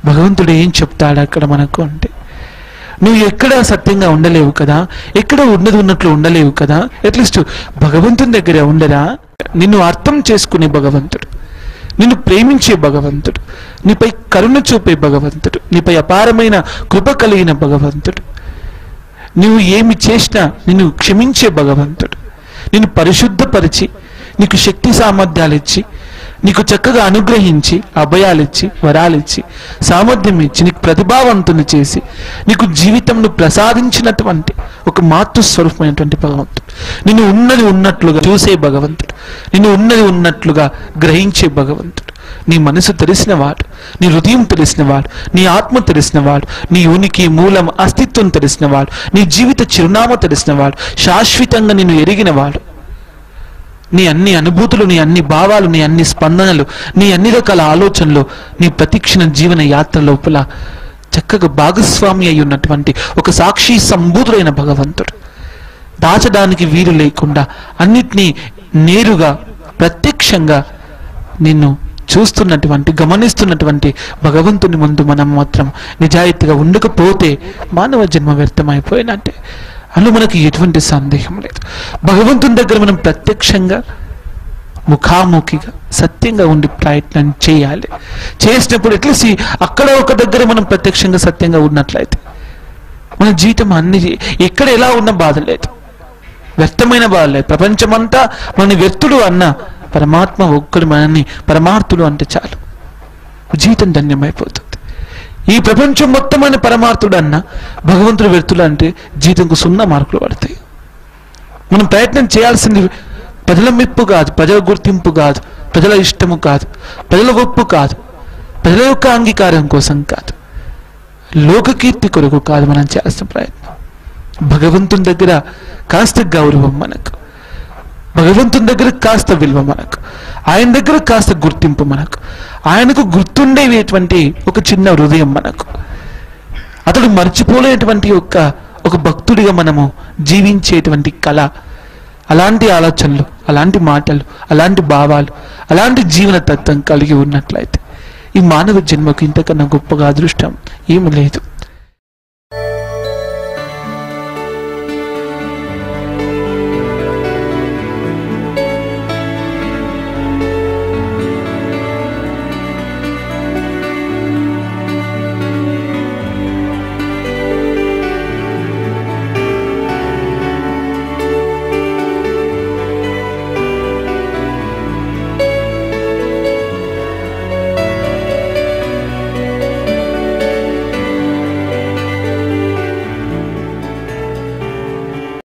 భగవంతుడు ఏం చెప్తాడు అక్కడ మనకు అంటే, నువ్వు ఎక్కడ సత్యంగా ఉండలేవు కదా, ఎక్కడ ఉన్నది ఉన్నట్లు ఉండలేవు కదా, అట్లీస్ట్ భగవంతుని దగ్గర ఉండరా. నిన్ను అర్థం చేసుకునే భగవంతుడు, నిన్ను ప్రేమించే భగవంతుడు, నీపై కరుణ చూపే భగవంతుడు, నీపై అపారమైన కృప కలిగిన భగవంతుడు, నువ్వు ఏమి చేసినా నిన్ను క్షమించే భగవంతుడు, నిన్ను పరిశుద్ధపరిచి నీకు శక్తి సామర్థ్యాలు ఇచ్చి నీకు చక్కగా అనుగ్రహించి అభయాలిచ్చి వరాలిచ్చి సామర్థ్యం ఇచ్చి నీకు ప్రతిభావంతుని చేసి నీకు జీవితంను ప్రసాదించినటువంటి ఒక మాతృస్వరూపమైనటువంటి భగవంతుడు, నిన్ను ఉన్నది ఉన్నట్లుగా చూసే భగవంతుడు, నిన్ను ఉన్నది ఉన్నట్లుగా గ్రహించే భగవంతుడు, నీ మనసు తెలిసినవాడు, నీ హృదయం తెలిసినవాడు, నీ ఆత్మ తెలిసినవాడు, నీ ఉనికి మూలం అస్తిత్వం తెలిసినవాడు, నీ జీవిత చిరునామా తెలిసినవాడు, శాశ్వతంగా నిన్ను ఎరిగినవాడు, నీ అన్ని అనుభూతులు, నీ అన్ని భావాలు, నీ అన్ని స్పందనలు, నీ అన్ని రకాల ఆలోచనలు, నీ ప్రతిక్షణ జీవన యాత్ర లోపల చక్కగా భాగస్వామి అయి ఉన్నటువంటి ఒక సాక్షి సంబూతుడైన భగవంతుడు, దాచడానికి వీలు లేకుండా అన్నిటినీ నేరుగా ప్రత్యక్షంగా నిన్ను చూస్తున్నటువంటి గమనిస్తున్నటువంటి భగవంతుని ముందు మనం మాత్రం నిజాయితీగా ఉండకపోతే మానవ జన్మ వ్యర్థమైపోయినట్టే. అందులో మనకి ఎటువంటి సందేహం లేదు. భగవంతుని దగ్గర మనం ప్రత్యక్షంగా ముఖాముఖిగా సత్యంగా ఉండి ప్రయత్నం చేయాలి. చేసినప్పుడు ఎట్లీస్ట్ అక్కడ ఒక దగ్గర మనం ప్రత్యక్షంగా సత్యంగా ఉన్నట్లయితే మన జీవితం అన్ని ఎక్కడ ఎలా ఉన్న బాధ లేదు, వ్యర్థమైన బాధ లేదు. ప్రపంచమంతా మన వ్యర్థుడు అన్న పరమాత్మ ఒక్కడు మనల్ని పరమార్థుడు అంటే చాలు, జీవితం ధన్యమైపోతుంది. ఈ ప్రపంచం మొత్తం అని పరమార్థుడు అన్న భగవంతుడు వ్యర్థులు అంటే జీవితంకు 0 మార్కులు పడతాయి. మనం ప్రయత్నం చేయాల్సింది ప్రజల మెప్పు కాదు, ప్రజల గుర్తింపు కాదు, ప్రజల ఇష్టము కాదు, ప్రజల ఒప్పు కాదు, ప్రజల యొక్క అంగీకారం కోసం కాదు, లోకకీర్తి కొరకు కాదు మనం చేయాల్సిన ప్రయత్నం. భగవంతుని దగ్గర కాస్త గౌరవం మనకు, భగవంతుని దగ్గర కాస్త విలువ మనకు, ఆయన దగ్గర కాస్త గుర్తింపు మనకు, ఆయనకు గుర్తుండేటువంటి ఒక చిన్న హృదయం మనకు, అతడు మర్చిపోలేటువంటి ఒక భక్తుడిగా మనము జీవించేటువంటి కళ, అలాంటి ఆలోచనలు, అలాంటి మాటలు, అలాంటి భావాలు, అలాంటి జీవన తత్వం కలిగి ఉన్నట్లయితే ఈ మానవ జన్మకు ఇంతకన్నా గొప్పగా అదృష్టం ఏమి లేదు.